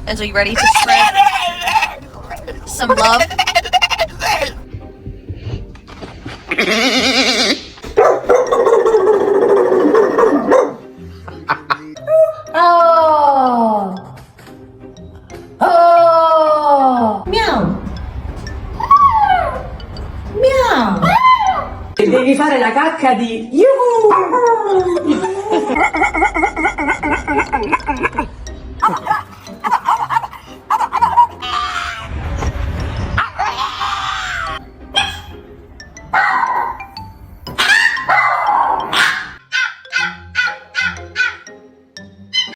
And are you ready to spread some love? Oh! Oh! Miau! Miau! Devi fare la cacca di Yuhu!